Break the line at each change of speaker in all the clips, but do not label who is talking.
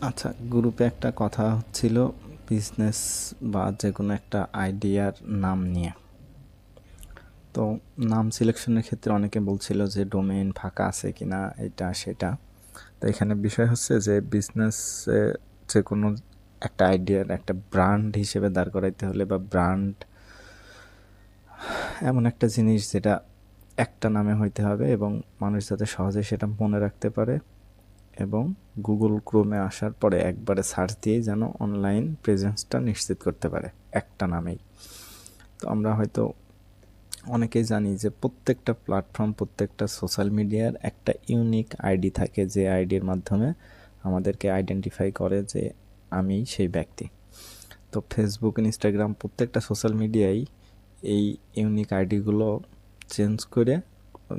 আচ্ছা, গ্রুপে একটা কথা হচ্ছিল বিজনেস বা যে কোনো একটা আইডিয়ার নাম নিয়ে। তো নাম সিলেকশনের ক্ষেত্রে অনেকে বলছিল যে ডোমেইন ফাঁকা আছে কিনা, এটা সেটা। তো এখানে বিষয় হচ্ছে যে বিজনেসে যে কোনো একটা আইডিয়ার একটা ব্র্যান্ড হিসেবে দাঁড় করাইতে হলে, বা ব্র্যান্ড এমন একটা জিনিস যেটা একটা নামে হইতে হবে এবং মানুষ যাতে সহজে সেটা মনে রাখতে পারে, এবং গুগল ক্রোমে আসার পরে একবারে সার্চ দিয়েই যেন অনলাইন প্রেজেন্সটা নিশ্চিত করতে পারে একটা নামেই। তো আমরা হয়তো অনেকেই জানি যে প্রত্যেকটা প্ল্যাটফর্ম, প্রত্যেকটা সোশ্যাল মিডিয়ার একটা ইউনিক আইডি থাকে, যে আইডির মাধ্যমে আমাদেরকে আইডেন্টিফাই করে যে আমি সেই ব্যক্তি। তো ফেসবুক, ইনস্টাগ্রাম, প্রত্যেকটা সোশ্যাল মিডিয়ায় এই ইউনিক আইডিগুলো চেঞ্জ করে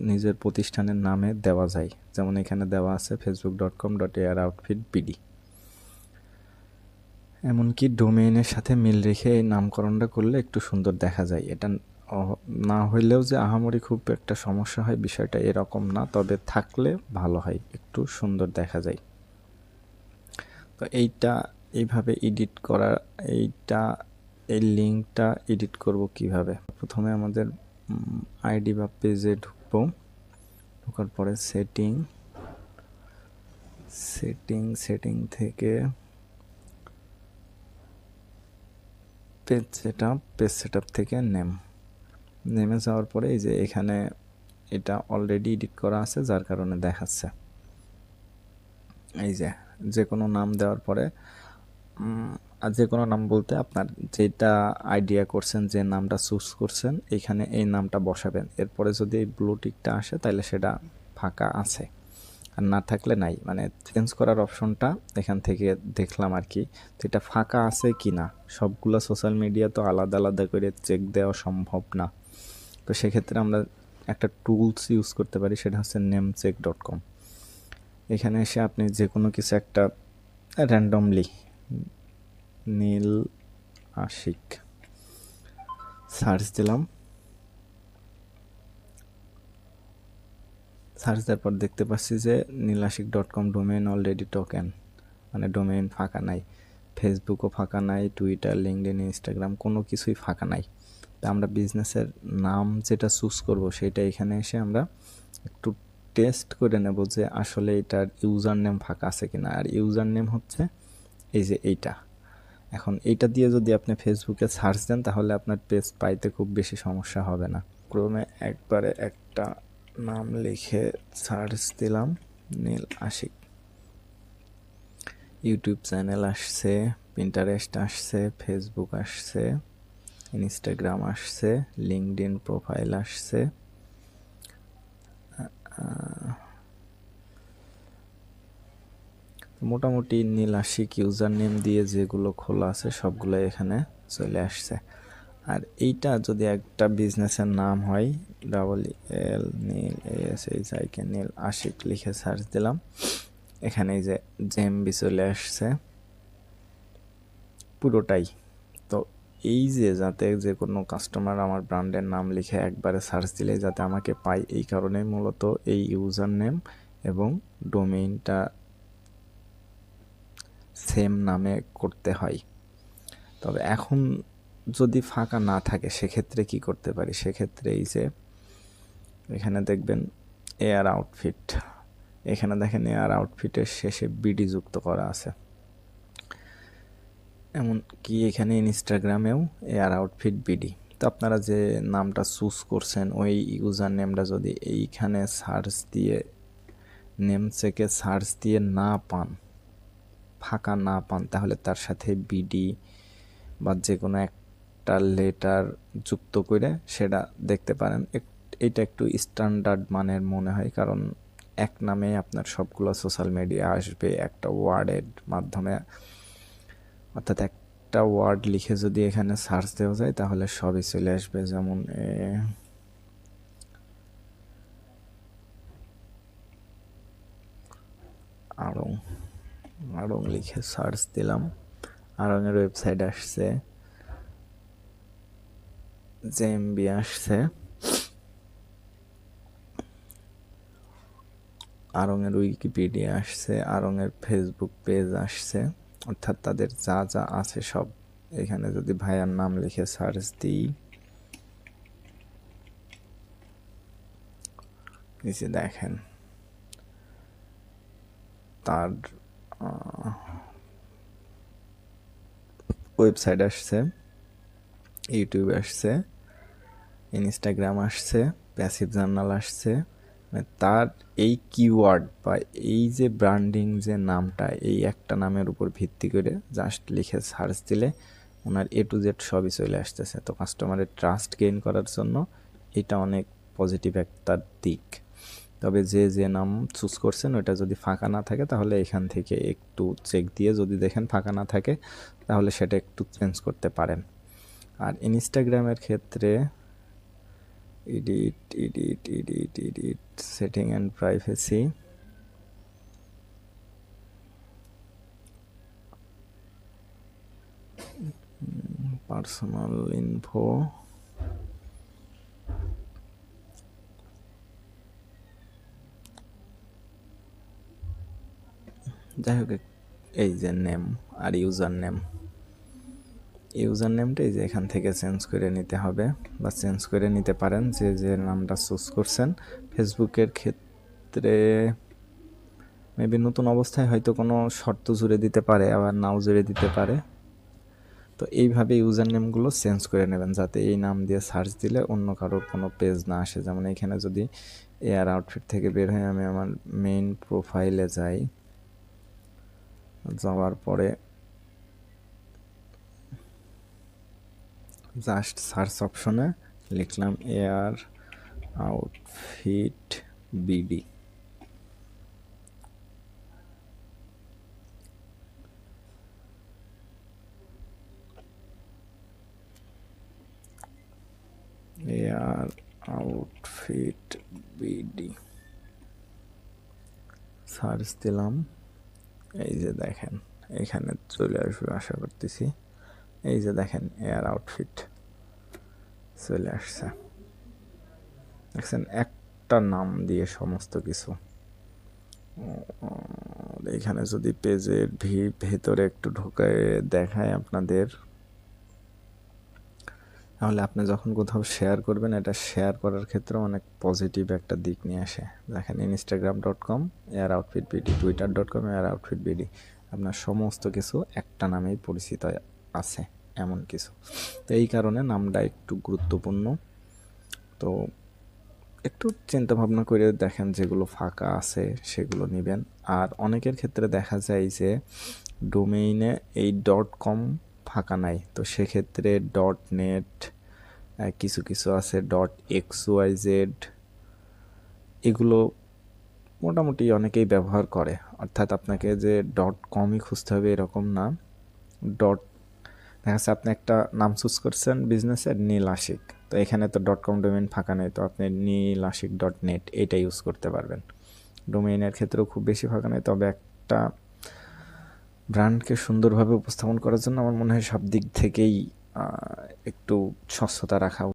নিজের প্রতিষ্ঠানের নামে দেওয়া যায়। যেমন এখানে দেওয়া আছে facebook.com.aroutfitbd। এমনকি ডোমেইনের সাথে মিল রেখে এই নামকরণটা করলে একটু সুন্দর দেখা যায়। এটা না হইলেও যে আহামরি খুব একটা সমস্যা হয় বিষয়টা এরকম না, তবে থাকলে ভালো হয়, একটু সুন্দর দেখা যায়। তো এইটা এইভাবে এডিট করা, এইটা এই লিঙ্কটা এডিট করব কিভাবে? প্রথমে আমাদের আইডি বা পেজে ঢুকবো। ঢোকার পরে সেটিং থেকে পেজ সেটআপ থেকে নেমে যাওয়ার পরে এই যে এখানে এটা অলরেডি এডিট করা আছে, যার কারণে দেখাচ্ছে। এই যে কোনো নাম দেওয়ার পরে আর যে কোনো নাম বলতে আপনার যেটা আইডিয়া করছেন, যে নামটা চুজ করছেন, এখানে এই নামটা বসাবেন। এরপরে যদি এই ব্লু টিকটা আসে তাহলে সেটা ফাঁকা আছে, আর না থাকলে নাই। মানে চেঞ্জ করার অপশনটা এখান থেকে দেখলাম আর কি। তো এটা ফাঁকা আছে কি না, সবগুলো সোশ্যাল মিডিয়া তো আলাদা আলাদা করে চেক দেওয়া সম্ভব না। তো সেক্ষেত্রে আমরা একটা টুলস ইউজ করতে পারি, সেটা হচ্ছে namecheck.com। এখানে এসে আপনি যে কোনো কিছু একটা র্যান্ডমলি নীল আশিক সার্চ দিলাম। সার্চ দেওয়ার পর দেখতে পাচ্ছি যে নীলাশিক.com ডোমেইন অলরেডি টোকেন, মানে ডোমেইন ফাঁকা নাই। ফেসবুকও ফাঁকা নাই, টুইটার, লিঙ্কডইন, ইনস্টাগ্রাম কোনো কিছুই ফাঁকা নাই। তা আমরা বিজনেসের নাম যেটা চুজ করব সেটা এখানে এসে আমরা একটু টেস্ট করে নেব যে আসলে এটার ইউজার নেম ফাঁকা আছে কিনা। আর ইউজার নেম হচ্ছে এই যে এইটা। এখন এইটা দিয়ে যদি আপনি ফেসবুকে সার্চ দেন তাহলে আপনার পেজ পাইতে খুব বেশি সমস্যা হবে না। ক্রমে একবারে একটা নাম লিখে সার্চ দিলাম, নীল আশিক। ইউটিউব চ্যানেল আসছে, পিন্টারেস্ট আসছে, ফেসবুক আসছে, ইনস্টাগ্রাম আসছে, লিঙ্কডইন প্রোফাইল আসছে। মোটামুটি নীল আশিক ইউজার নেম দিয়ে যেগুলো খোলা আছে সবগুলো এখানে চলে আসছে। আর এইটা যদি একটা বিজনেসের নাম হয়, এল নীল ASHIK নীল আশিক লিখে সার্চ দিলাম, এখানে এই যে জেএমবি চলে আসছে পুরোটাই। তো এই যে যাতে যে কোনো কাস্টমার আমার ব্র্যান্ডের নাম লিখে একবারে সার্চ দিলে যাতে আমাকে পায়, এই কারণেই মূলত এই ইউজার নেম এবং ডোমেইনটা সেম নামে করতে হয়। তবে এখন যদি ফাঁকা না থাকে সেক্ষেত্রে কি করতে পারি? সেক্ষেত্রে এই যে এখানে দেখবেন এয়ার আউটফিট, এখানে দেখেন এয়ার আউটফিটের শেষে বিডি যুক্ত করা আছে। এমনকি এখানে ইনস্টাগ্রামেও এয়ার আউটফিট বিডি। তো আপনারা যে নামটা চুজ করছেন ওই ইউজার নেমটা যদি এইখানে সার্চ দিয়ে নেম চেকে সার্চ দিয়ে না পান, ফাঁকা না পান, তাহলে তার সাথে বিডি বা যে কোনো একটা লেটার যুক্ত করে সেটা দেখতে পারেন। এটা একটু স্ট্যান্ডার্ড মানের মনে হয়, কারণ এক নামে আপনার সবগুলো সোশ্যাল মিডিয়া আসবে একটা ওয়ার্ডের মাধ্যমে। অর্থাৎ একটা ওয়ার্ড লিখে যদি এখানে সার্চ দেওয়া যায় তাহলে সবই চলে আসবে। যেমন আড়ং, আড়ং লিখে সার্চ দিলাম, আড়ংয়ের ওয়েবসাইট আসছে, জেএমবি আসছে। আড়ং-এর উইকিপিডিয়া আসছে, আড়ং-এর ফেসবুক পেজ আসছে, অর্থাৎ তাদের যা যা আছে সব এখানে। যদি ভাইয়ার নাম লিখে সার্চ দিই, নিচে দেখেন তার ওয়েবসাইট আসছে, ইউটিউব আসছে, ইনস্টাগ্রাম আসছে, প্যাসিভ জার্নাল আসছে। মানে তার এই কিওয়ার্ড বা এই যে ব্র্যান্ডিং যে নামটা, এই একটা নামের উপর ভিত্তি করে জাস্ট লিখে সার্চ দিলে ওনার A to Z সবই চলে আসতেছে। তো কাস্টমারের ট্রাস্ট গেইন করার জন্য এটা অনেক পজিটিভ একটা দিক। তবে যে যে নাম চুজ করছেন ওটা যদি ফাঁকা না থাকে তাহলে এখান থেকে একটু চেক দিয়ে যদি দেখেন ফাঁকা না থাকে তাহলে সেটা একটু চেঞ্জ করতে পারেন। আর ইনস্টাগ্রামের ক্ষেত্রে edit setting and privacy, personal info, যাই হোক এই যে নেম আর ইউজার নেমটা এই যে এখান থেকে চেঞ্জ করে নিতে হবে বা চেঞ্জ করে নিতে পারেন যে যে নামটা চুজ করছেন। ফেসবুকের ক্ষেত্রে মেবি নতুন অবস্থায় হয়তো কোনো শর্ত জুড়ে দিতে পারে, আবার নাও জুড়ে দিতে পারে। তো এইভাবে ইউজার নেমগুলো চেঞ্জ করে নেবেন যাতে এই নাম দিয়ে সার্চ দিলে অন্য কারোর কোনো পেজ না আসে। যেমন এখানে যদি এয়ার আউটফিট থেকে বের হয়ে আমি আমার মেইন প্রোফাইলে যাই, যাওয়ার পরে জাস্ট সার্চ অপশনে লিখলাম air outfit BD, air outfit BD search দিলাম। এই যে দেখেন এখানে চলে আসবে আশা করতেছি। এই যে দেখেন এয়ার আউটফিট চলে আসছে, দেখছেন একটা নাম দিয়ে সমস্ত কিছু। এখানে যদি পেজের ভেতরে একটু ঢোকায় দেখায় আপনাদের, তাহলে আপনি যখন কোথাও শেয়ার করবেন এটা শেয়ার করার ক্ষেত্রে অনেক পজিটিভ একটা দিক নিয়ে আসে। দেখেন instagram.com air outfit BD, twitter.com air outfit BD, আপনার সমস্ত কিছু একটা নামেই পরিচিত আছে এমন কিছু। তো এই কারণে নামটা একটু গুরুত্বপূর্ণ। তো একটু চিন্তা ভাবনা করে দেখেন যেগুলো ফাঁকা আছে সেগুলো নেবেন। আর অনেকের ক্ষেত্রে দেখা যায় যে ডোমেইনে এই .com ফাঁকা নাই, তো সেক্ষেত্রে .net, কিছু কিছু আছে .xyz, এগুলো মোটামুটি অনেকেই ব্যবহার করে। অর্থাৎ আপনাকে যে .comই খুঁজতে হবে এরকম না। দেখা যাচ্ছে আপনি একটা নাম চুজ করছেন বিজনেসের নীল আশিক, তো এখানে তো .com ডোমেইন ফাঁকা নেই, তো আপনি নীলাশিক.net এটা ইউজ করতে পারবেন। ডোমেইনের ক্ষেত্রেও খুব বেশি ফাঁকা নেই, তবে একটা ব্র্যান্ডকে সুন্দরভাবে উপস্থাপন করার জন্য আমার মনে হয় সব দিক থেকেই একটু স্বচ্ছতা রাখা